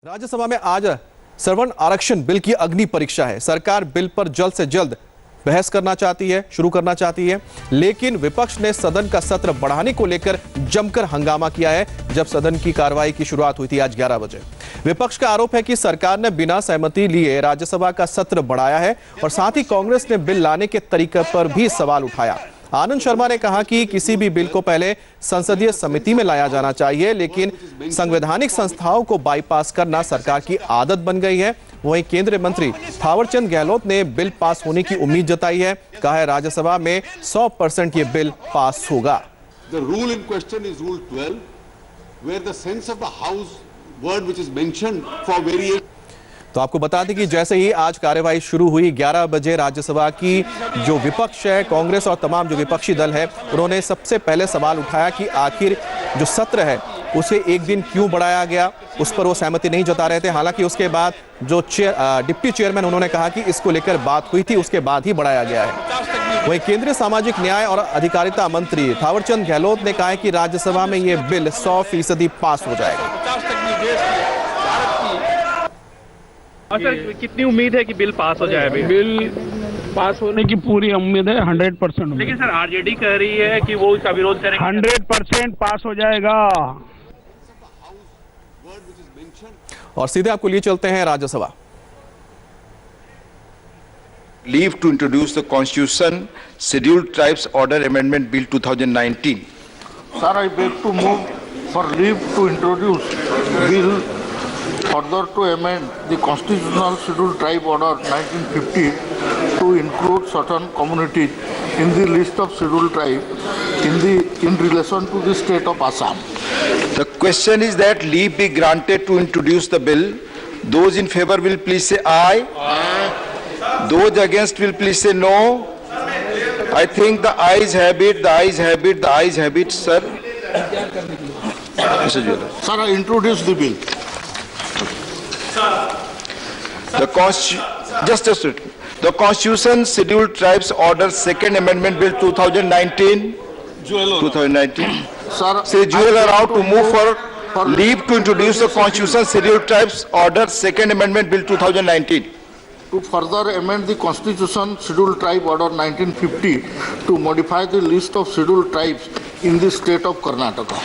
राज्यसभा में आज सवर्ण आरक्षण बिल की अग्नि परीक्षा है। सरकार बिल पर जल्द से जल्द बहस करना चाहती है, शुरू करना चाहती है, लेकिन विपक्ष ने सदन का सत्र बढ़ाने को लेकर जमकर हंगामा किया है। जब सदन की कार्रवाई की शुरुआत हुई थी आज 11 बजे, विपक्ष का आरोप है कि सरकार ने बिना सहमति लिए राज्यसभा का सत्र बढ़ाया है और साथ ही कांग्रेस ने बिल लाने के तरीके पर भी सवाल उठाया। आनंद शर्मा ने कहा कि किसी भी बिल को पहले संसदीय समिति में लाया जाना चाहिए, लेकिन संवैधानिक संस्थाओं को बाईपास करना सरकार की आदत बन गई है। वहीं केंद्रीय मंत्री थावरचंद गहलोत ने बिल पास होने की उम्मीद जताई है। कहा है राज्यसभा में 100% ये बिल पास होगा। The rule in question is Rule 12, where the sense of the House word which is mentioned for various तो आपको बता दें कि जैसे ही आज कार्यवाही शुरू हुई 11 बजे राज्यसभा की जो विपक्ष है, कांग्रेस और तमाम जो विपक्षी दल है, उन्होंने सबसे पहले सवाल उठाया कि आखिर जो सत्र है उसे एक दिन क्यों बढ़ाया गया। उस पर वो सहमति नहीं जता रहे थे। हालांकि उसके बाद जो डिप्टी चेयरमैन उन्होंने कहा कि इसको लेकर बात हुई थी, उसके बाद ही बढ़ाया गया है। वहीं केंद्रीय सामाजिक न्याय और अधिकारिता मंत्री थावरचंद गहलोत ने कहा है कि राज्यसभा में ये बिल 100% पास हो जाएगा। सर, कितनी उम्मीद है कि बिल पास हो जाए? बिल पास होने की पूरी उम्मीद है, 100%। लेकिन सर आरजेडी कह रही है कि वो इसका विरोध करेंगे। 100% पास हो जाएगा। और सीधे आपको लिए चलते हैं Rajya Sabha. Leave to introduce the Constitution Scheduled Tribes Order Amendment Bill 2019. Sir, I beg to move for leave to introduce bill further to amend the Constitutional Scheduled Tribe Order 1950 to include certain communities in the list of scheduled tribe in relation to the state of Assam. The question is that leave be granted to introduce the bill. Those in favor will please say aye. Aye. Those against will please say no. I think the ayes have it, the ayes have it, the ayes have it, sir. Mr. Jewell. Sir, I introduce the bill. The Constitution Scheduled Tribes Order Second Amendment Bill 2019. Sir, Say Jewel around to move for leave to introduce the Constitution Scheduled Tribes Order Second Amendment Bill 2019. to further amend the Constitution Scheduled Tribe Order 1950 to modify the list of scheduled tribes in the state of Karnataka.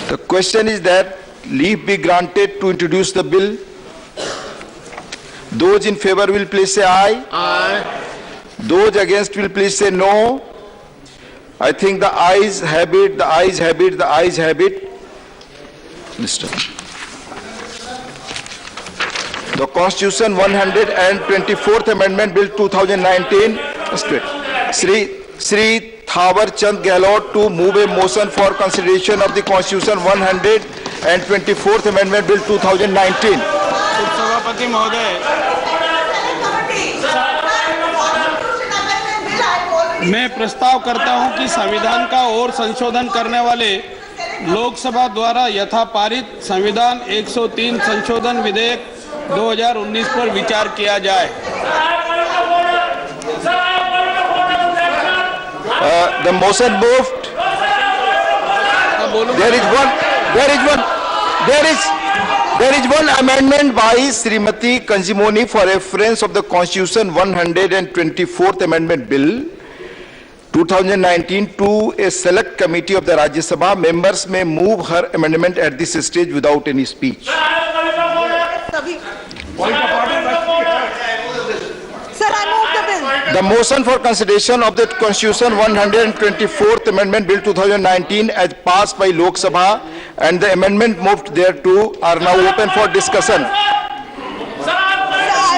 The question is that leave be granted to introduce the bill. Those in favor will please say aye. Aye. Those against will please say no. I think the ayes have it, the ayes have it, the ayes have it. Mr. The Constitution 124th Amendment Bill 2019. Sri Thawarchand Gehlot to move a motion for consideration of the Constitution 124th Amendment Bill 2019. सभापति महोदय, मैं प्रस्ताव करता हूं कि संविधान का और संशोधन करने वाले लोकसभा द्वारा यथापारित संविधान 103 संशोधन विधेयक 2019 पर विचार किया जाए। The motion moved. There is one amendment by Srimati Kanjimoni for reference of the Constitution 124th Amendment Bill 2019 to a select committee of the Rajya Sabha. Members may move her amendment at this stage without any speech. Sir, I move the bill. The motion for consideration of the Constitution 124th Amendment Bill 2019 as passed by Lok Sabha and the amendment moved thereto are now open for discussion. Sir, I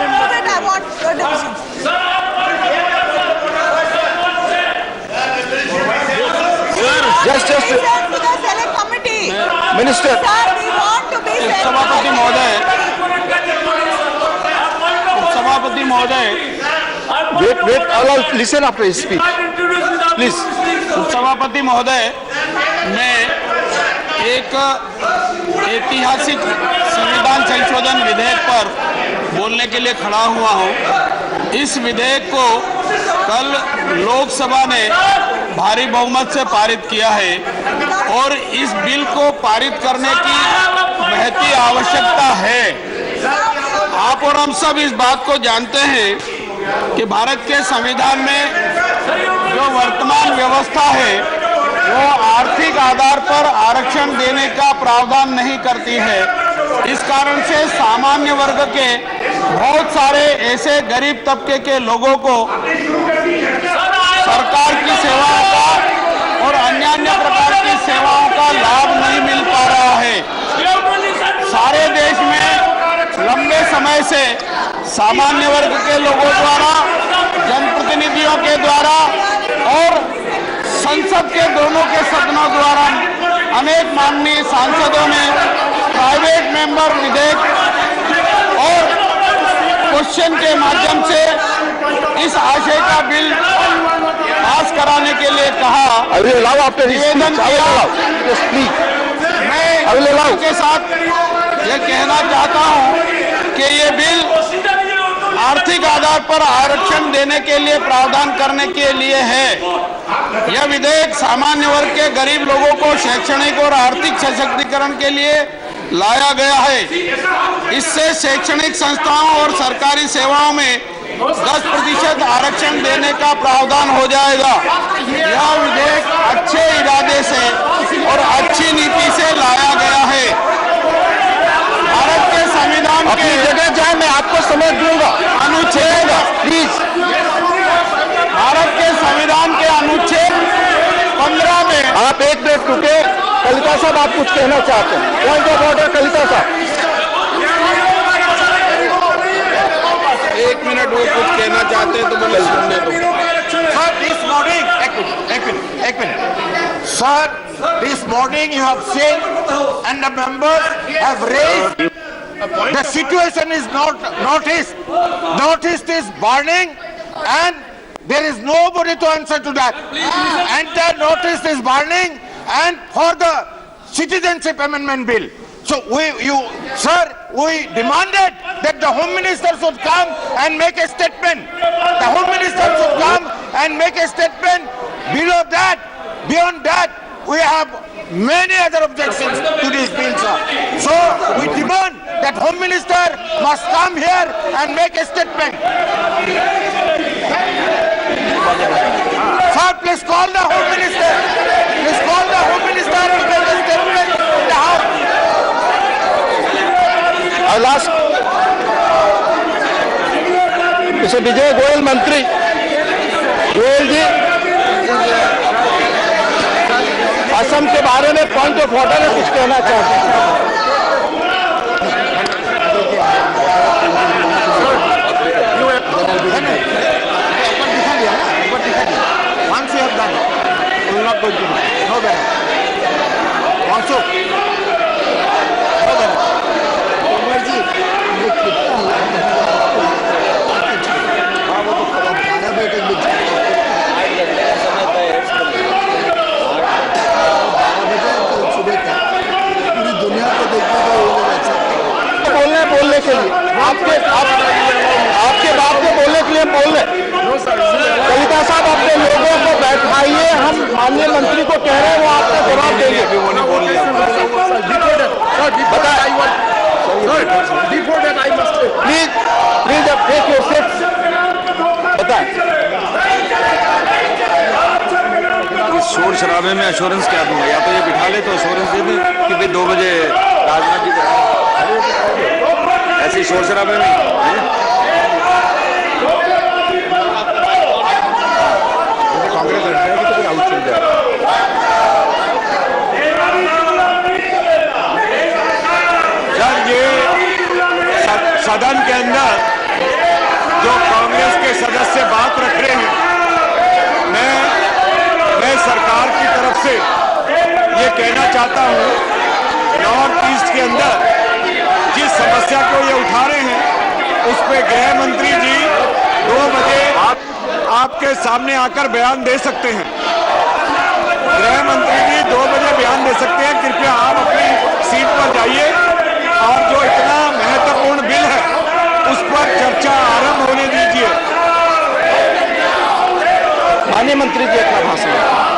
move it. I want your decision. Just To the select committee. Minister. Sir, we want to be sent. सभापति महोदय, Wait, all listen after his speech. Please. सभापति महोदय, मैं एक ऐतिहासिक संविधान संशोधन विधेयक पर बोलने के लिए खड़ा हुआ हूं। इस विधेयक को कल लोकसभा ने भारी बहुमत से पारित किया है और इस बिल को पारित करने की महती आवश्यकता है। आप और हम सब इस बात को जानते हैं कि भारत के संविधान में जो वर्तमान व्यवस्था है वो आर्थिक आधार पर आरक्षण देने का प्रावधान नहीं करती है। इस कारण से सामान्य वर्ग के बहुत सारे ऐसे गरीब तबके के लोगों को सरकार की सेवाओं का और अन्य प्रकार की सेवाओं का लाभ नहीं मिल पा रहा है। सारे देश में लंबे समय से सामान्य वर्ग के लोगों द्वारा, जनप्रतिनिधियों के द्वारा और संसद के दोनों के सदनों द्वारा अनेक माननीय सांसदों ने प्राइवेट मेंबर विधेयक और क्वेश्चन के माध्यम से इस आशय का बिल पास कराने के लिए कहा, निवेदन किया। मैं के साथ ये कहना चाहता हूं कि ये बिल आर्थिक आधार पर आरक्षण देने के लिए प्रावधान करने के लिए है। यह विधेयक सामान्य वर्ग के गरीब लोगों को शैक्षणिक और आर्थिक सशक्तिकरण के लिए लाया गया है। इससे शैक्षणिक संस्थाओं और सरकारी सेवाओं में 10% आरक्षण देने का प्रावधान हो जाएगा। यह विधेयक अच्छे इरादे से और अच्छी नीति से लाया गया है। भारत के संविधान के जगह जाए मैं आपको समझ दूंगा। अनुच्छेद प्लीज, भारत के संविधान के अनुच्छेद 15 में आप एक मिनट रुके। कलिता साहब आप कुछ कहना चाहते हैं? पॉइंट ऑफ ऑर्डर कलिता साहब। एक मिनट वो कुछ कहना चाहते हैं तो मुझे सुनने दो। Sir, this morning, एक minute. Sir, this morning you have seen and the members have raised. The situation is not noticed. Noticed is burning and there is nobody to answer to that. And the notice is burning and for the citizenship amendment bill. So sir, we demanded that the Home Minister should come and make a statement. The Home Minister should come and make a statement. Below that, beyond that, we have many other objections to this bill, sir. So we demand that Home Minister must come here and make a statement. Sir, please call the Home Minister. Please call the Home Minister and make a statement in the House. I'll ask Mr. विजय गोयल मंत्री। गोयल जी, असम के बारे में point of order में कुछ कहना चाहते हैं? Once you have done, we will not continue. No better. Also, no better. बोलने के लिए आपके बात को बोलने के लिए बोल रहे। कविता साहब, अपने लोगों को बैठाइए, हम माननीय मंत्री को कह रहे हैं, वो आपका जवाब देंगे। प्लीज प्लीज अब टेक योर सीट्स। बताएं। शोर शराबे में एश्योरेंस क्या दूंगा? या तो ये बिठा ले तो एश्योरेंस दे दे कि भाई 2 बजे राजनाथ जी ऐसे शोर शराबे में कांग्रेस लड़ जाएगी तो फिर आउट चल जाएगा। सर, ये सदन के अंदर जो कांग्रेस के सदस्य बात रख रहे हैं, मैं सरकार की तरफ से ये कहना चाहता हूँ, नॉर्थ ईस्ट के अंदर जिस समस्या को ये उठा रहे हैं उस पे गृह मंत्री जी 2 बजे आपके सामने आकर बयान दे सकते हैं। गृह मंत्री जी 2 बजे बयान दे सकते हैं। कृपया आप अपनी सीट पर जाइए और जो इतना महत्वपूर्ण बिल है उस पर चर्चा आरंभ होने दीजिए। माननीय मंत्री जी अपना भाषण।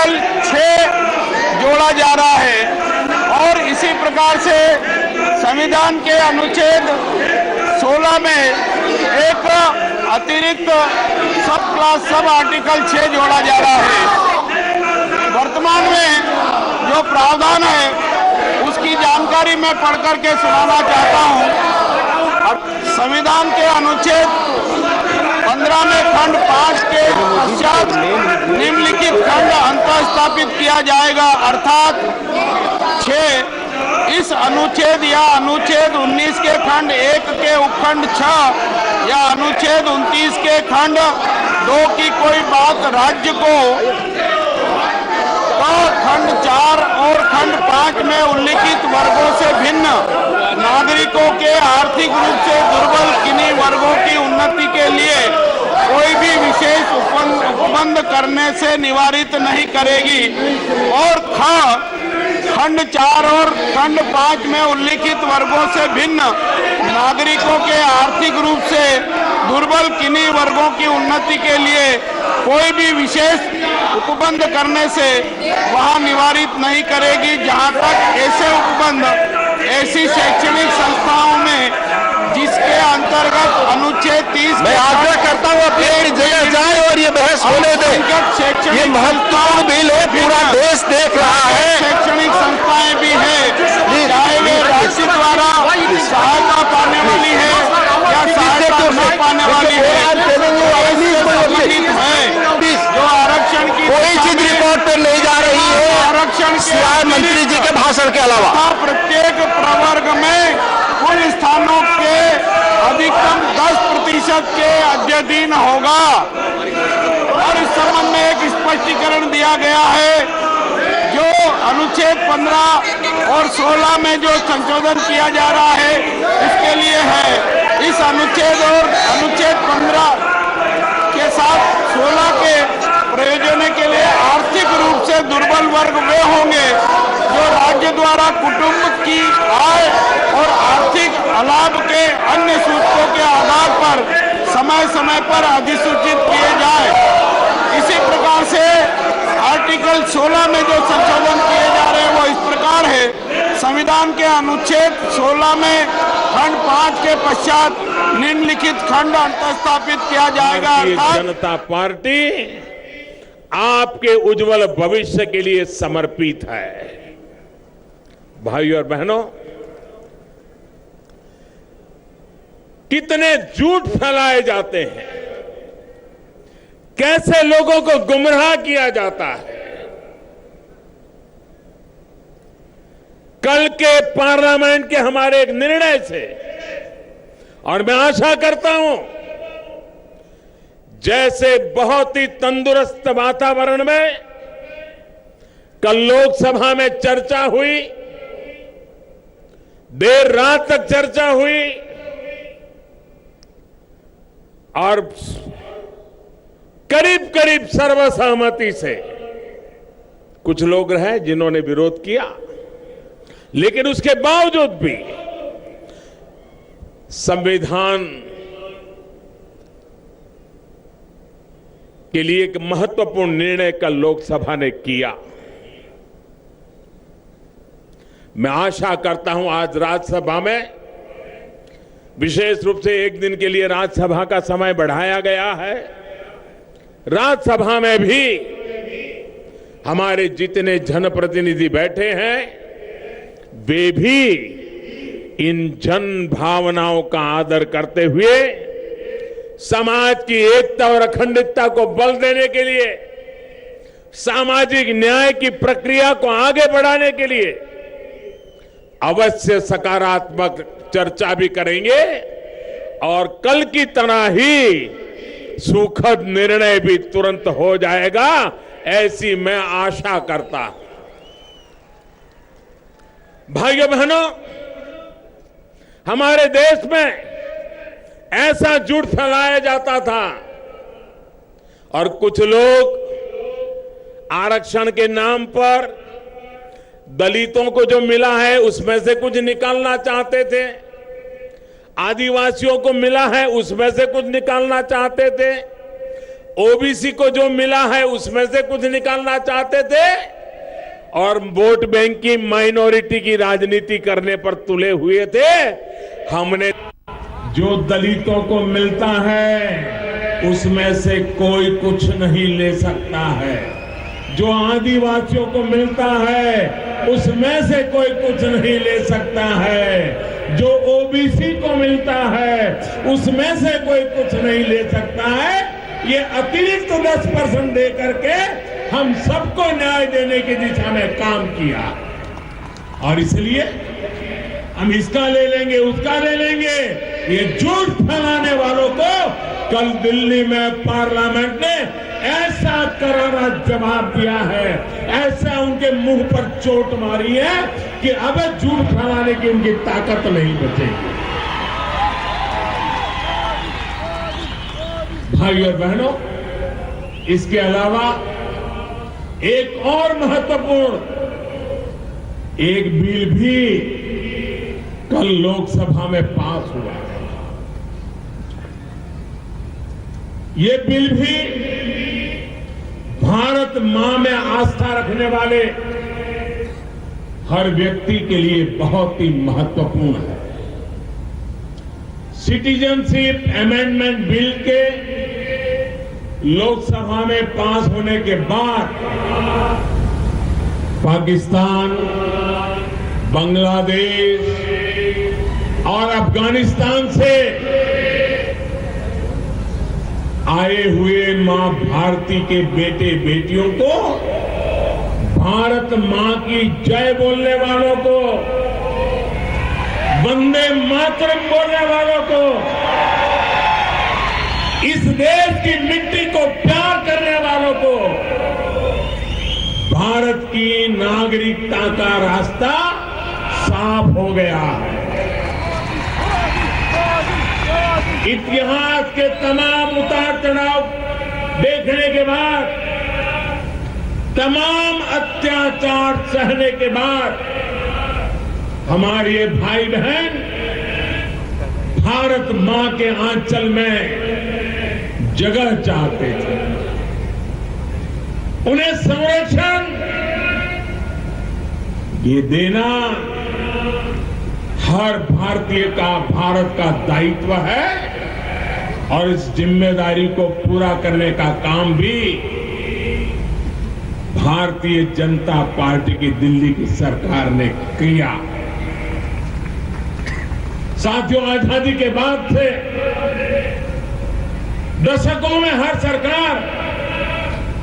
केवल 6 जोड़ा जा रहा है और इसी प्रकार से संविधान के अनुच्छेद 16 में एक अतिरिक्त सब क्लास सब आर्टिकल 6 जोड़ा जा रहा है। वर्तमान में जो प्रावधान है उसकी जानकारी मैं पढ़ करके सुनाना चाहता हूं। संविधान के अनुच्छेद 15 में खंड 5 के पश्चात निम्नलिखित खंड अंतःस्थापित किया जाएगा, अर्थात 6 इस अनुच्छेद या अनुच्छेद 19 के खंड 1 के उपखंड 6 या अनुच्छेद 29 के खंड 2 की कोई बात राज्य को खंड 4 और खंड 5 में उल्लिखित वर्गों से भिन्न नागरिकों के आर्थिक रूप से दुर्बल किन्हीं वर्गों की उन्नति के लिए कोई भी विशेष उपबंध करने से निवारित नहीं करेगी और खंड 4 और खंड 5 में उल्लिखित वर्गों से भिन्न नागरिकों के आर्थिक रूप से दुर्बल किन्हीं वर्गों की उन्नति के लिए कोई भी विशेष उपबंध करने से वहां निवारित नहीं करेगी, जहां तक ऐसे उपबंध ऐसी शैक्षणिक संस्थाओं में जिसके अंतर्गत अनुच्छेद 30 मैं आग्रह करता हूं अपनी जगह जाए और ये बहस होने दे। ये महत्वपूर्ण बिल है, पूरा देश देख रहा है। शैक्षणिक संस्थाएं भी है, चाहे वे राज्य द्वारा सहायता पाने वाली है या सहायता नहीं पाने वाली है, जो आरक्षण की कोई चीज रिपोर्ट पर नहीं जा रही है आरक्षण सिवाय मंत्री जी के भाषण के अलावा। प्रत्येक प्रवर्ग में कुल स्थानों के अधिकतम 10% के अध्ययन होगा और इस संबंध में एक स्पष्टीकरण दिया गया है। जो अनुच्छेद 15 और 16 में जो संशोधन किया जा रहा है इसके लिए है। इस अनुच्छेद और अनुच्छेद 15 के साथ 16 के प्रयोजन के लिए आर्थिक रूप से दुर्बल वर्ग वे होंगे जो राज्य द्वारा कुटुंब की आय और आर्थिक लाभ के अन्य सूत्रों के आधार पर समय समय पर अधिसूचित किए जाए। इसी प्रकार से आर्टिकल 16 में जो संशोधन किए जा रहे हैं वो इस प्रकार है। संविधान के अनुच्छेद 16 में खंड 5 के पश्चात निम्नलिखित खंड अंतःस्थापित किया जाएगा। जनता पार्टी आपके उज्जवल भविष्य के लिए समर्पित है। भाइयों और बहनों, कितने झूठ फैलाए जाते हैं, कैसे लोगों को गुमराह किया जाता है। कल के पार्लियामेंट के हमारे एक निर्णय से, और मैं आशा करता हूं जैसे बहुत ही तंदुरुस्त वातावरण में कल लोकसभा में चर्चा हुई, देर रात तक चर्चा हुई और करीब करीब सर्वसहमति से, कुछ लोग रहे जिन्होंने विरोध किया, लेकिन उसके बावजूद भी संविधान के लिए एक महत्वपूर्ण निर्णय कल लोकसभा ने किया। मैं आशा करता हूं आज राज्यसभा में, विशेष रूप से एक दिन के लिए राज्यसभा का समय बढ़ाया गया है, राज्यसभा में भी हमारे जितने जनप्रतिनिधि बैठे हैं वे भी इन जन भावनाओं का आदर करते हुए समाज की एकता और अखंडता को बल देने के लिए, सामाजिक न्याय की प्रक्रिया को आगे बढ़ाने के लिए अवश्य सकारात्मक चर्चा भी करेंगे और कल की तरह ही सुखद निर्णय भी तुरंत हो जाएगा, ऐसी मैं आशा करता हूं। भाइयों बहनों, हमारे देश में ऐसा झूठ फैलाया जाता था और कुछ लोग आरक्षण के नाम पर दलितों को जो मिला है उसमें से कुछ निकालना चाहते थे, आदिवासियों को मिला है उसमें से कुछ निकालना चाहते थे, ओबीसी को जो मिला है उसमें से कुछ निकालना चाहते थे और वोट बैंक की माइनॉरिटी की राजनीति करने पर तुले हुए थे। हमने जो दलितों को मिलता है उसमें से कोई कुछ नहीं ले सकता है, जो आदिवासियों को मिलता है उसमें से कोई कुछ नहीं ले सकता है, जो ओबीसी को मिलता है उसमें से कोई कुछ नहीं ले सकता है। ये अतिरिक्त 10% दे करके हम सबको न्याय देने की दिशा में काम किया और इसलिए हम इसका ले लेंगे उसका ले लेंगे, ये झूठ फैलाने वालों को कल दिल्ली में पार्लियामेंट ने ऐसा करारा जवाब दिया है, ऐसा उनके मुंह पर चोट मारी है कि अब झूठ फैलाने की उनकी ताकत नहीं बचेगी। भाई और बहनों, इसके अलावा एक और महत्वपूर्ण एक बिल भी कल लोकसभा में पास हुआ है। ये बिल भी भारत मां में आस्था रखने वाले हर व्यक्ति के लिए बहुत ही महत्वपूर्ण है। सिटीजनशिप अमेंडमेंट बिल के लोकसभा में पास होने के बाद पाकिस्तान, बांग्लादेश और अफगानिस्तान से आए हुए मां भारती के बेटे बेटियों को, भारत मां की जय बोलने वालों को, वंदे मातरम बोलने वालों को, इस देश की मिट्टी को प्यार करने वालों को भारत की नागरिकता का रास्ता साफ हो गया है। इतिहास के तमाम उतार चढ़ाव देखने के बाद, तमाम अत्याचार सहने के बाद हमारे ये भाई बहन भारत मां के आंचल में जगह चाहते थे। उन्हें संरक्षण ये देना हर भारतीय का, भारत का दायित्व है और इस जिम्मेदारी को पूरा करने का काम भी भारतीय जनता पार्टी की दिल्ली की सरकार ने किया। साथियों, आजादी के बाद से दशकों में हर सरकार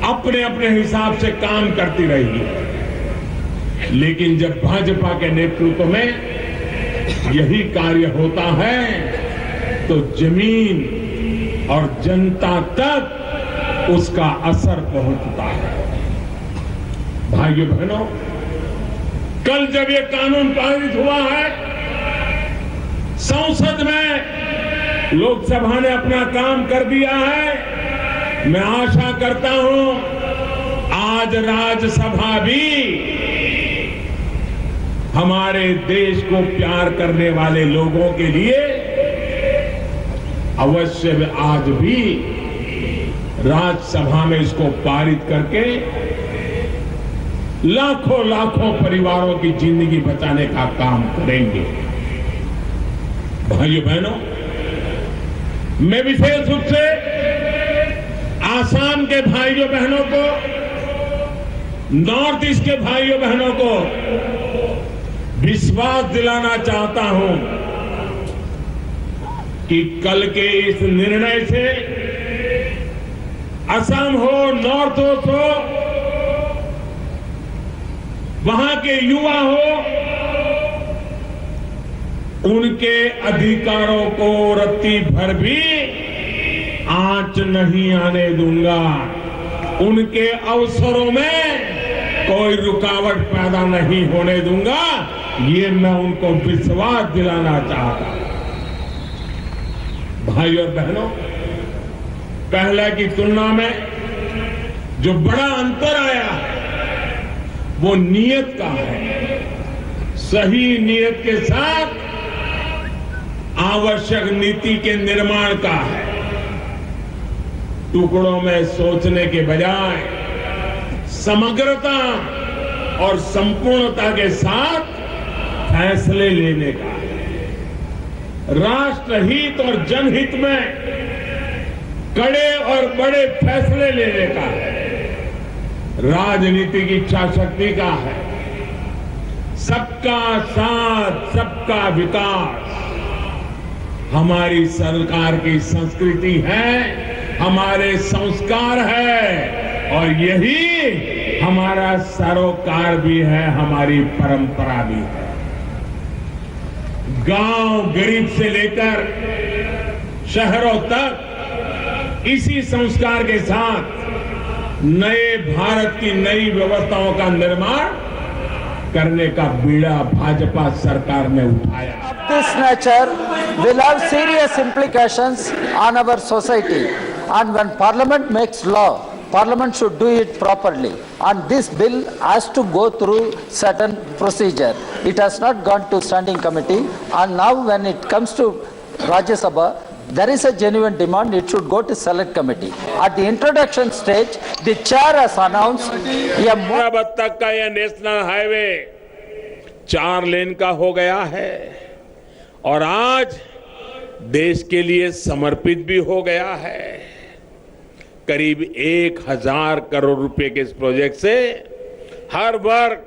अपने अपने हिसाब से काम करती रही है, लेकिन जब भाजपा के नेतृत्व में यही कार्य होता है तो जमीन और जनता तक उसका असर पहुंचता है। भाइयों बहनों, कल जब ये कानून पारित हुआ है, संसद में लोकसभा ने अपना काम कर दिया है। मैं आशा करता हूं आज राज्यसभा भी हमारे देश को प्यार करने वाले लोगों के लिए अवश्य आज भी राज्यसभा में इसको पारित करके लाखों लाखों परिवारों की जिंदगी बचाने का काम करेंगे। भाइयों बहनों, मैं विशेष रूप से आसाम के भाइयों बहनों को, नॉर्थ ईस्ट के भाइयों बहनों को विश्वास दिलाना चाहता हूं कि कल के इस निर्णय से असम हो, नॉर्थ ईस्ट हो, वहां के युवा हो, उनके अधिकारों को रत्ती भर भी आंच नहीं आने दूंगा। उनके अवसरों में कोई रुकावट पैदा नहीं होने दूंगा। ये मैं उनको विश्वास दिलाना चाहता हूं। भाइयों और बहनों, पहले की तुलना में जो बड़ा अंतर आया है वो नियत का है। सही नियत के साथ आवश्यक नीति के निर्माण का है। टुकड़ों में सोचने के बजाय समग्रता और संपूर्णता के साथ फैसले लेने का है। राष्ट्रहित और जनहित में कड़े और बड़े फैसले लेने का है। राजनीतिक इच्छा शक्ति का है। सबका साथ, सबका विकास हमारी सरकार की संस्कृति है, हमारे संस्कार है और यही हमारा सरोकार भी है, हमारी परंपरा भी है। गांव गरीब से लेकर शहरों तक इसी संस्कार के साथ नए भारत की नई व्यवस्थाओं का निर्माण करने का बीड़ा भाजपा सरकार ने उठाया। This nature will have serious implications on our society, and when Parliament makes law, Parliament should do it properly, and this bill has to go through certain procedure. It has not gone to standing committee, and now when it comes to Rajya Sabha, there is a genuine demand, it should go to select committee. At the introduction stage, the chair has announced अब तक का यह national highway 4 लेन का हो गया है और आज देश के लिए समर्पित भी हो गया है। करीब 1000 करोड़ रुपए के इस प्रोजेक्ट से हर वर्ग,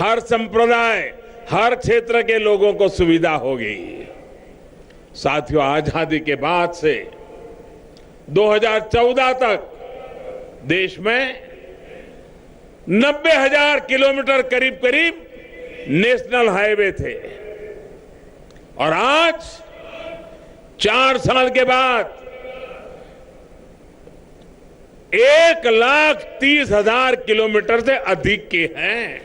हर संप्रदाय, हर क्षेत्र के लोगों को सुविधा होगी। साथियों, आजादी के बाद से 2014 तक देश में 90,000 किलोमीटर करीब करीब नेशनल हाईवे थे और आज 4 साल के बाद 1,30,000 किलोमीटर से अधिक के हैं।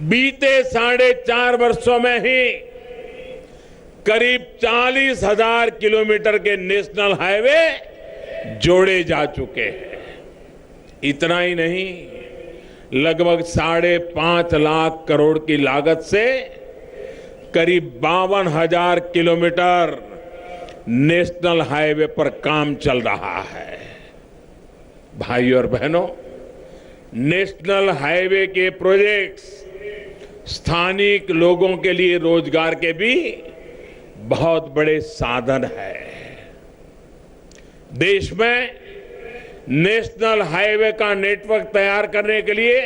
बीते 4.5 वर्षों में ही करीब 40,000 किलोमीटर के नेशनल हाईवे जोड़े जा चुके हैं। इतना ही नहीं, लगभग 5.5 लाख करोड़ की लागत से करीब 52,000 किलोमीटर नेशनल हाईवे पर काम चल रहा है। भाइयों और बहनों, नेशनल हाईवे के प्रोजेक्ट्स स्थानीय लोगों के लिए रोजगार के भी बहुत बड़े साधन है। देश में नेशनल हाईवे का नेटवर्क तैयार करने के लिए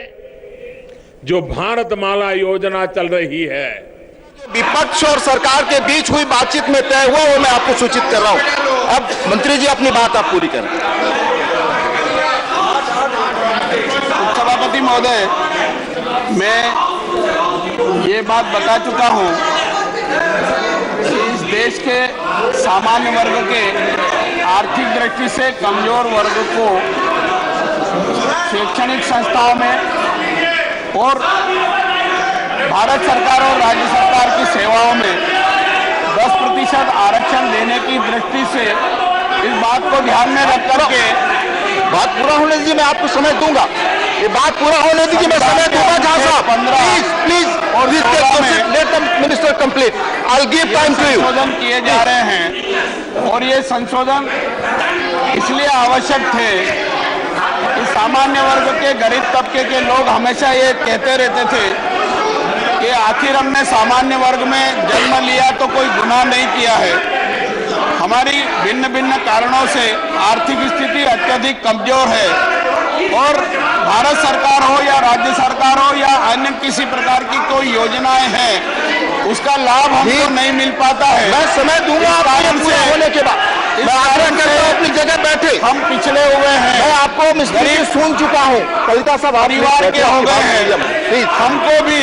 जो भारतमाला योजना चल रही है, विपक्ष और सरकार के बीच हुई बातचीत में तय हुआ, वो मैं आपको सूचित कर रहा हूं। अब मंत्री जी अपनी बात आप पूरी करें। सभापति महोदय, मैं ये बात बता चुका हूं कि इस देश के सामान्य वर्ग के आर्थिक दृष्टि से कमजोर वर्ग को शैक्षणिक संस्थाओं में और भारत सरकार और राज्य सरकार की सेवाओं में 10% आरक्षण देने की दृष्टि से इस बात को ध्यान में रख करके बात पूरा होने दीजिए, मैं आपको समय दूंगा। ये बात पूरा होने दीजिए, मैं समय दूंगा। जहां साहब please let the minister complete. I will give time to you. संशोधन किए जा रहे हैं और ये संशोधन इसलिए आवश्यक थे कि सामान्य वर्ग के, गरीब तबके के लोग हमेशा ये कहते रहते थे कि आखिर हमने सामान्य वर्ग में जन्म लिया तो कोई गुनाह नहीं किया है। हमारी भिन्न भिन्न कारणों से आर्थिक स्थिति अत्यधिक कमजोर है और भारत सरकार हो या राज्य सरकार हो या अन्य किसी प्रकार की कोई योजनाएं हैं, उसका लाभ हमको नहीं मिल पाता है। मैं समय दूंगा पूरा होने के बाद। मैं आग्रह करता हूं अपनी जगह बैठे। हम पिछड़े हुए हैं। मैं आपको गरीब सुन चुका हूं। कविता साहब परिवार के हो गए हैं। हमको भी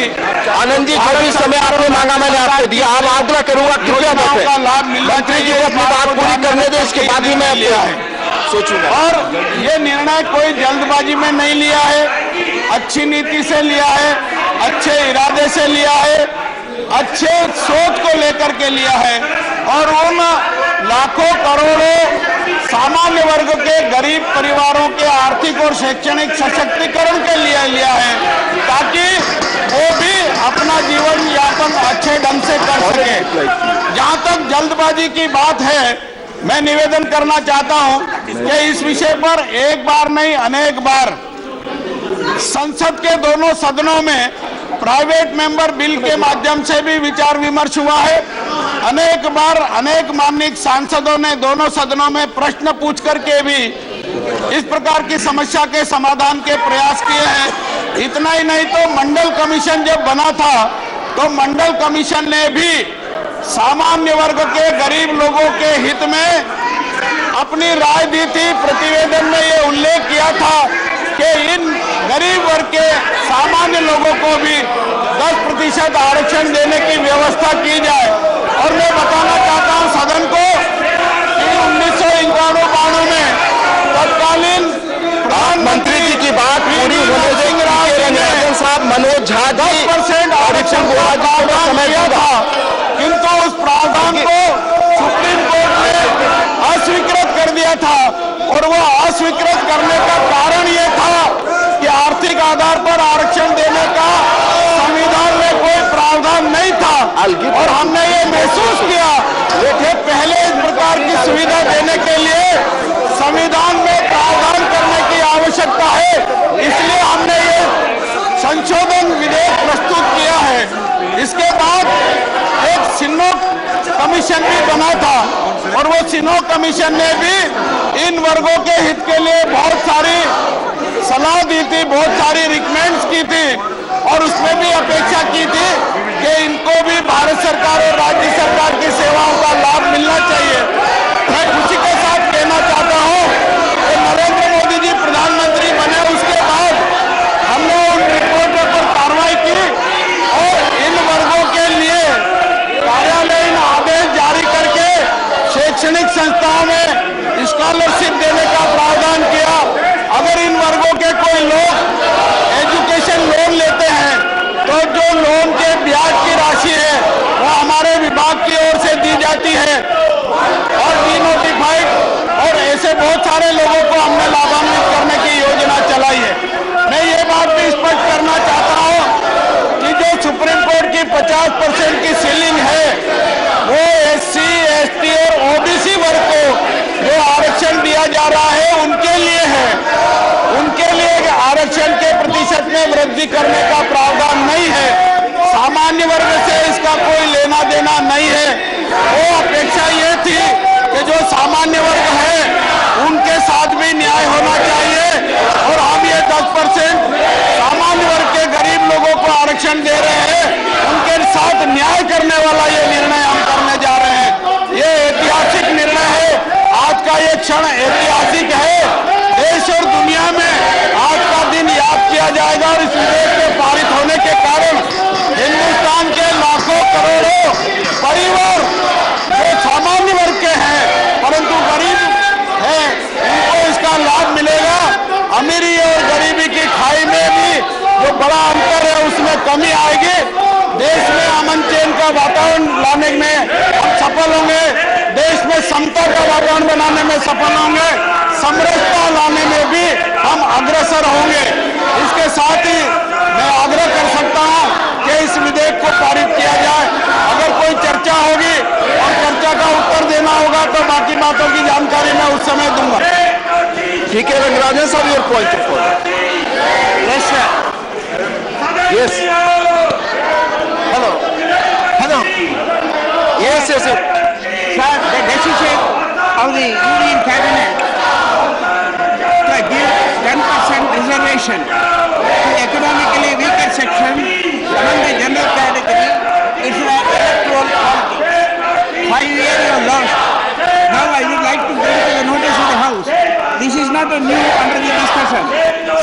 आनंद जी जो भी समय आपने मांगा मैंने आपको दिया। आप आग्रह करूंगा कृपया का लाभ मिलना मंत्री जी को अपनी बात पूरी करने दें, इसके बाद ही मैं लिया है सोचूंगा। और ये निर्णय कोई जल्दबाजी में नहीं लिया है, अच्छी नीति से लिया है, अच्छे इरादे से लिया है, अच्छे सोच को लेकर के लिया है और उन लाखों करोड़ों सामान्य वर्ग के गरीब परिवारों के आर्थिक और शैक्षणिक सशक्तिकरण के लिए लिया है ताकि वो भी अपना जीवन यापन अच्छे ढंग से कर सके। जहां तक जल्दबाजी की बात है मैं निवेदन करना चाहता हूं कि इस विषय पर एक बार नहीं अनेक बार संसद के दोनों सदनों में प्राइवेट मेंबर बिल के माध्यम से भी विचार विमर्श हुआ है। अनेक बार अनेक माननीय सांसदों ने दोनों सदनों में प्रश्न पूछ करके भी इस प्रकार की समस्या के समाधान के प्रयास किए हैं। इतना ही नहीं तो मंडल कमीशन जब बना था तो मंडल कमीशन ने भी सामान्य वर्ग के गरीब लोगों के हित में अपनी राय दी थी। प्रतिवेदन में ये उल्लेख किया था कि इन गरीब वर्ग के सामान्य लोगों को भी 10% आरक्षण देने की व्यवस्था की जाए। और मैं बताना चाहता हूं सदन को कि 1991-92 में तत्कालीन प्रधानमंत्री जी की बात पूरी होने से साहब मनोज झा 10% आरक्षण किया था, किंतु उस प्रावधान को सुप्रीम कोर्ट ने अस्वीकृत कर दिया था। और वो अस्वीकृत करने का कारण ये था कि आर्थिक आधार पर आरक्षण देने का संविधान में कोई प्रावधान नहीं था। और हमने ये महसूस किया कि पहले इस प्रकार की सुविधा देने के लिए संविधान में प्रावधान करने की आवश्यकता है, इसलिए हमने ये संशोधन विधेयक प्रस्तुत किया है। इसके बाद एक सिन्हो कमीशन भी बना था और वो सिन्हो कमीशन ने भी इन वर्गों के हित के लिए बहुत सारी सलाह दी थी, बहुत सारी रिकमेंड्स की थी और उसमें भी अपेक्षा की थी कि इनको भी भारत सरकार और राज्य सरकार की सेवाओं का लाभ मिलना चाहिए। मैं खुशी के साथ कहना चाहता हूं कि नरेंद्र मोदी जी प्रधानमंत्री बने उसके बाद हमने उन रिपोर्टों पर कार्रवाई की और इन वर्गों के लिए कार्यालयीन आदेश जारी करके शैक्षणिक संस्थाओं में स्कॉलरशिप देने का प्रावधान किया। अगर इन वर्गों के कोई लोग एजुकेशन लोन लेते हैं तो जो लोन के ब्याज की राशि है वो हमारे विभाग की ओर से दी जाती है और डिनोटिफाइड और ऐसे बहुत सारे लोगों को हमने लाभान्वित करने की योजना चलाई है। मैं ये बात भी स्पष्ट करना चाहता हूँ कि जो सुप्रीम कोर्ट की 50% की सीलिंग है वो SC, ST और OBC वर्ग को जो आरक्षण दिया जा रहा है उनके लिए है। उनके लिए आरक्षण के प्रतिशत में वृद्धि करने का प्रावधान नहीं है। सामान्य वर्ग से इसका कोई लेना देना नहीं है। वो अपेक्षा ये थी कि जो सामान्य वर्ग है उनके साथ भी न्याय होना चाहिए और हम ये 10% सामान्य वर्ग के गरीब लोगों को आरक्षण दे रहे हैं, उनके साथ न्याय करने वाला ये निर्णय हम करने जा रहे हैं। ये ऐतिहासिक निर्णय है। आज का ये क्षण ऐतिहासिक है। देश और दुनिया में आज का दिन याद किया जाएगा और इस विधेयक के पारित होने के कारण हिंदुस्तान के लाखों करोड़ों परिवार जो सामान्य वर्ग के हैं परंतु गरीब हैं उनको इसका लाभ मिलेगा। अमीरी और गरीबी की खाई में भी जो बड़ा अंतर है उसमें कमी आएगी। देश में अमन चैन का वातावरण लाने में हम सफल होंगे। देश में समता का वातावरण बनाने में सफल होंगे। समरसता लाने में भी हम अग्रसर होंगे। इसके साथ ही मैं आग्रह कर सकता हूं कि इस विधेयक को पारित किया जाए। अगर कोई चर्चा होगी और चर्चा का उत्तर देना होगा तो बाकी बातों की जानकारी मैं उस समय दूंगा। ठीक है रंगराजन साहब, your point of order. Yes, sir. Yes. Hello. Hello. Yes, yes, sir. Sir, the decision of the Union Cabinet to give 10% reservation to economically weaker section among the general category is an electoral politics. 5 years you have lost. Now I would like to bring to the notice of the House. This is not a new under the discussion.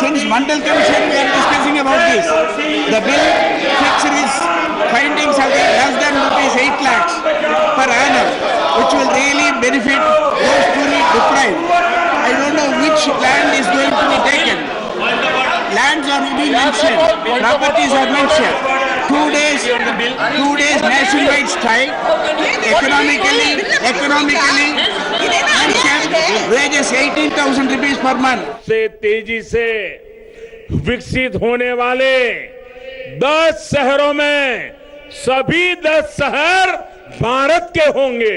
Since Mandal Commission we are discussing about this. The bill fixed its findings of less than ₹8 lakhs per annum, which will really benefit those truly deprived. I don't know which land is going to be taken. Lands are being mentioned, properties are mentioned. 2 days nationwide strike, economically wages 18,000 rupees per month. से तेजी से विकसित होने वाले 10 शहरों में सभी 10 शहर भारत के होंगे।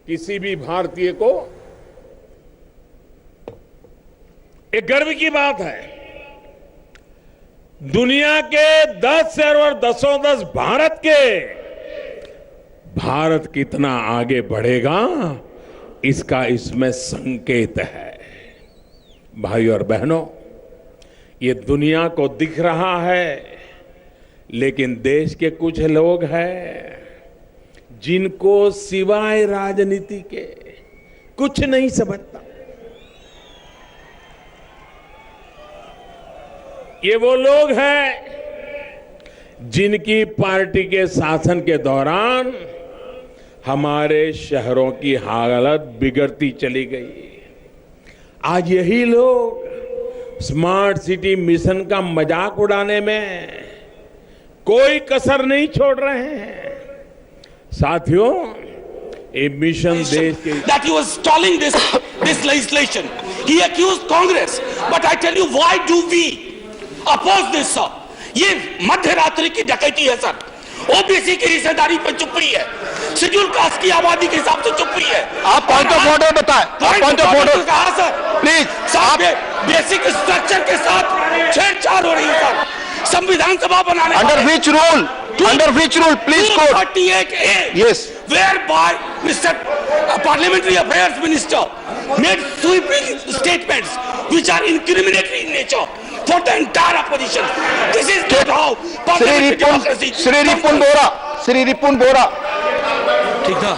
किसी भी भारतीय को एक गर्व की बात है। दुनिया के 10 शहर और 10 भारत कितना आगे बढ़ेगा इसका इसमें संकेत है। भाई और बहनों, ये दुनिया को दिख रहा है, लेकिन देश के कुछ लोग हैं जिनको सिवाय राजनीति के कुछ नहीं समझता। ये वो लोग हैं जिनकी पार्टी के शासन के दौरान हमारे शहरों की हालत बिगड़ती चली गई। आज यही लोग स्मार्ट सिटी मिशन का मजाक उड़ाने में कोई कसर नहीं छोड़ रहे हैं। साथियों, ये मिशन देश के that he was stalling this legislation. He accused Congress. But I tell you, why do we oppose this, sir? ये मध्य रात्रि की डकैती है सर। ओबीसी की हिस्सेदारी पर चुप रही है, शेड्यूल कास्ट की आबादी के हिसाब से चुप रही है। आप पॉइंट ऑफ ऑर्डर बताएं। पॉइंट ऑफ ऑर्डर कहा सर? प्लीज साहब, बेसिक स्ट्रक्चर के साथ छेड़छाड़ हो रही है सर। संविधान सभा बनाने under which rule? Under which rule? Please quote. 38A. Yes. Whereby Mr. Parliamentary Affairs Minister made sweeping statements which are incriminatory in nature for the entire opposition. This is not how parliamentary democracy. Shri Ripun Bora. ठीक था।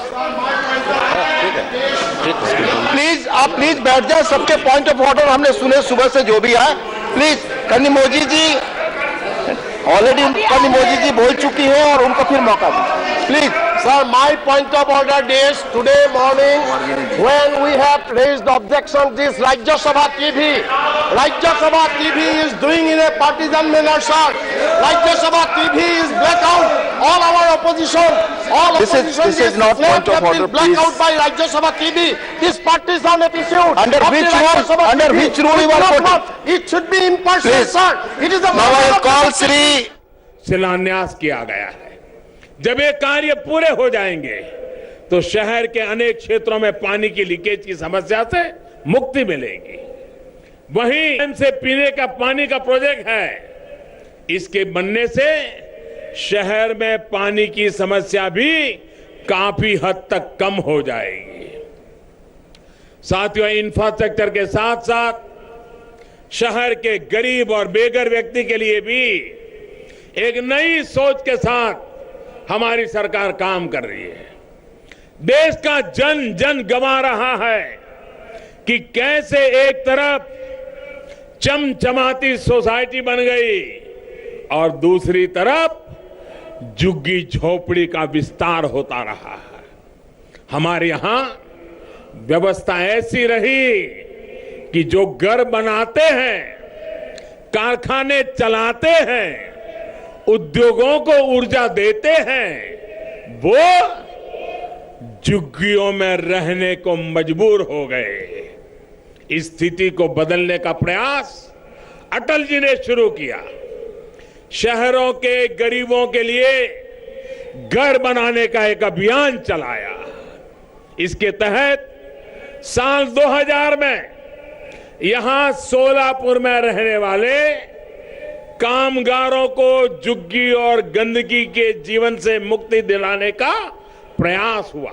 Please आप please बैठ जाए। सबके point of order हमने सुने सुबह से जो भी है। प्लीज कनिमोझी जी ऑलरेडी कनिमोझी जी बोल चुकी है और उनको फिर मौका दें। Please Sir, my point of order is today morning when we have raised the objection, this Rajya Sabha TV is doing in a partisan manner, sir. Rajya Sabha TV is blackout. All our opposition, this is not point of order, please. Blackout by Rajya Sabha TV. This partisan episode. Under which rule you are quoting? It should be impartial, sir. It is the now I call Shri. शिलान्यास किया गया है। जब ये कार्य पूरे हो जाएंगे तो शहर के अनेक क्षेत्रों में पानी की लीकेज की समस्या से मुक्ति मिलेगी। वहीं से पीने का पानी का प्रोजेक्ट है, इसके बनने से शहर में पानी की समस्या भी काफी हद तक कम हो जाएगी। साथियों, इंफ्रास्ट्रक्चर के साथ साथ शहर के गरीब और बेघर व्यक्ति के लिए भी एक नई सोच के साथ हमारी सरकार काम कर रही है। देश का जन जन गवा रहा है कि कैसे एक तरफ चमचमाती सोसाइटी बन गई और दूसरी तरफ झुग्गी झोपड़ी का विस्तार होता रहा है। हमारे यहां व्यवस्था ऐसी रही कि जो घर बनाते हैं, कारखाने चलाते हैं, उद्योगों को ऊर्जा देते हैं, वो झुग्गियों में रहने को मजबूर हो गए। इस स्थिति को बदलने का प्रयास अटल जी ने शुरू किया। शहरों के गरीबों के लिए घर बनाने का एक अभियान चलाया। इसके तहत साल 2000 में यहां सोलापुर में रहने वाले कामगारों को झुग्गी और गंदगी के जीवन से मुक्ति दिलाने का प्रयास हुआ।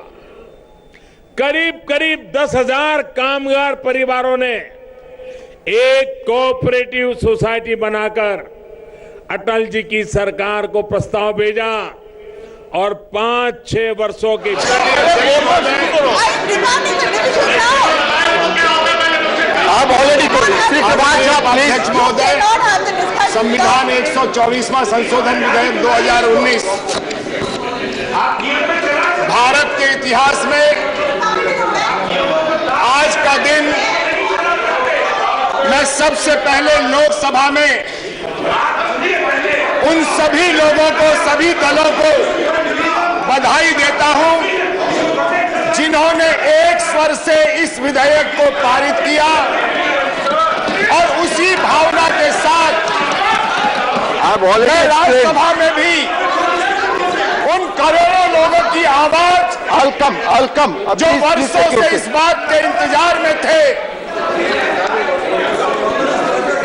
करीब 10,000 कामगार परिवारों ने एक कोऑपरेटिव सोसाइटी बनाकर अटल जी की सरकार को प्रस्ताव भेजा और 5-6 वर्षों की आप ऑलरेडी अध्यक्ष महोदय, संविधान 124वां संशोधन विधेयक 2019 भारत के इतिहास में आज का दिन मैं सबसे पहले लोकसभा में उन सभी लोगों को, सभी दलों को बधाई देता हूं जिन्होंने एक स्वर से इस विधेयक को पारित किया और उसी भावना के साथ मैं राज्यसभा में भी उन करोड़ों लोगों लोगों की आवाज अलकम जो वर्षों से इस बात के इंतजार में थे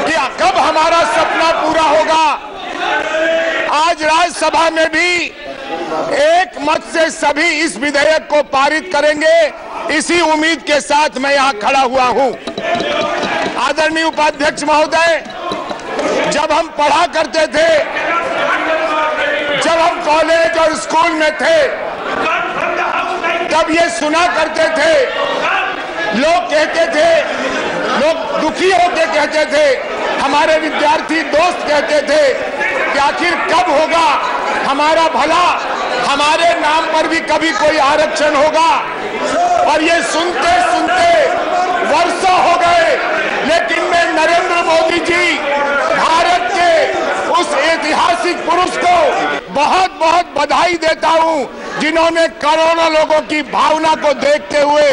कि कब हमारा सपना पूरा होगा, आज राज्यसभा में भी एक मत से सभी इस विधेयक को पारित करेंगे, इसी उम्मीद के साथ मैं यहां खड़ा हुआ हूं। आदरणीय उपाध्यक्ष महोदय, जब हम पढ़ा करते थे, जब हम कॉलेज और स्कूल में थे, तब ये सुना करते थे, लोग कहते थे, लोग दुखी होकर कहते थे, हमारे विद्यार्थी दोस्त कहते थे कि आखिर कब होगा हमारा भला, हमारे नाम पर भी कभी कोई आरक्षण होगा। और ये सुनते सुनते वर्षों हो गए, लेकिन मैं नरेंद्र मोदी जी, भारत के उस ऐतिहासिक पुरुष को बहुत बहुत बधाई देता हूं, जिन्होंने करोड़ों लोगों की भावना को देखते हुए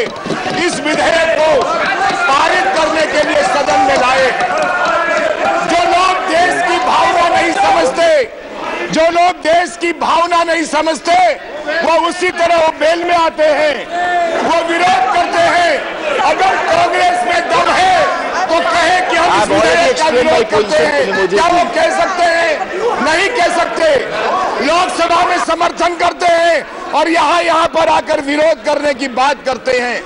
इस विधेयक को पारित करने के लिए सदन में लाए। जो लोग देश की भावना नहीं समझते, जो लोग देश की भावना नहीं समझते, वो उसी तरह वो बेल में आते हैं, वो विरोध करते हैं। अगर कांग्रेस में दम है तो कहे कि हम इस विधेयक का विरोध करते हैं, क्या वो कह सकते हैं? नहीं कह सकते। लोकसभा में समर्थन करते हैं और यहाँ पर आकर विरोध करने की बात करते हैं।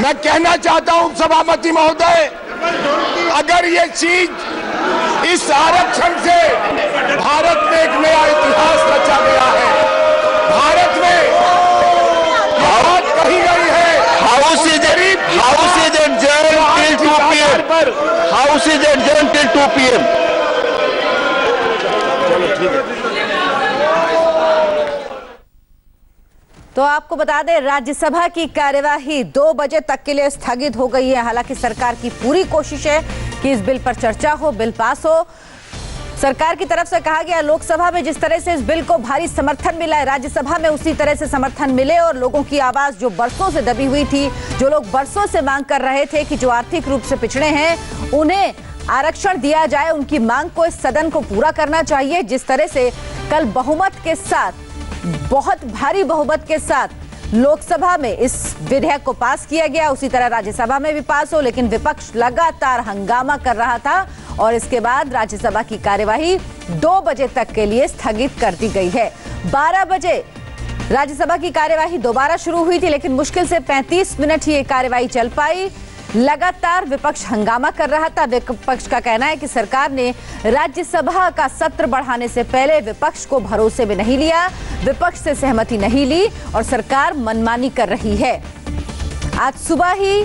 मैं कहना चाहता हूं सभापति महोदय, अगर ये चीज इस आरक्षण से भारत में एक नया इतिहास रचा गया है, भारत में बात कही गई है, house is adjourned till 2 PM, house is adjourned till 2 PM। तो आपको बता दें, राज्यसभा की कार्यवाही 2 बजे तक के लिए स्थगित हो गई है। हालांकि सरकार की पूरी कोशिश है कि इस बिल पर चर्चा हो, बिल पास हो। सरकार की तरफ से कहा गया, लोकसभा में जिस तरह से इस बिल को भारी समर्थन मिला है, राज्यसभा में उसी तरह से समर्थन मिले और लोगों की आवाज जो बरसों से दबी हुई थी, जो लोग बरसों से मांग कर रहे थे कि जो आर्थिक रूप से पिछड़े हैं उन्हें आरक्षण दिया जाए, उनकी मांग को इस सदन को पूरा करना चाहिए। जिस तरह से कल बहुमत के साथ, बहुत भारी बहुमत के साथ लोकसभा में इस विधेयक को पास किया गया, उसी तरह राज्यसभा में भी पास हो, लेकिन विपक्ष लगातार हंगामा कर रहा था और इसके बाद राज्यसभा की कार्यवाही 2 बजे तक के लिए स्थगित कर दी गई है। 12 बजे राज्यसभा की कार्यवाही दोबारा शुरू हुई थी, लेकिन मुश्किल से 35 मिनट ही ये कार्यवाही चल पाई। लगातार विपक्ष हंगामा कर रहा था। विपक्ष का कहना है कि सरकार ने राज्यसभा का सत्र बढ़ाने से पहले विपक्ष को भरोसे में नहीं लिया, विपक्ष से सहमति नहीं ली और सरकार मनमानी कर रही है। आज सुबह ही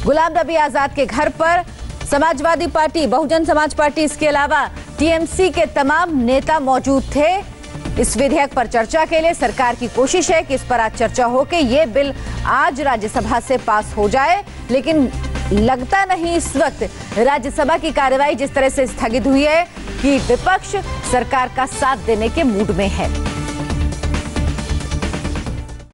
गुलाम नबी आजाद के घर पर समाजवादी पार्टी, बहुजन समाज पार्टी, इसके अलावा टीएमसी के तमाम नेता मौजूद थे इस विधेयक पर चर्चा के लिए। सरकार की कोशिश है कि इस पर आज चर्चा हो कि ये बिल आज राज्यसभा से पास हो जाए, लेकिन लगता नहीं इस वक्त राज्यसभा की कार्यवाही जिस तरह से स्थगित हुई है कि विपक्ष सरकार का साथ देने के मूड में है।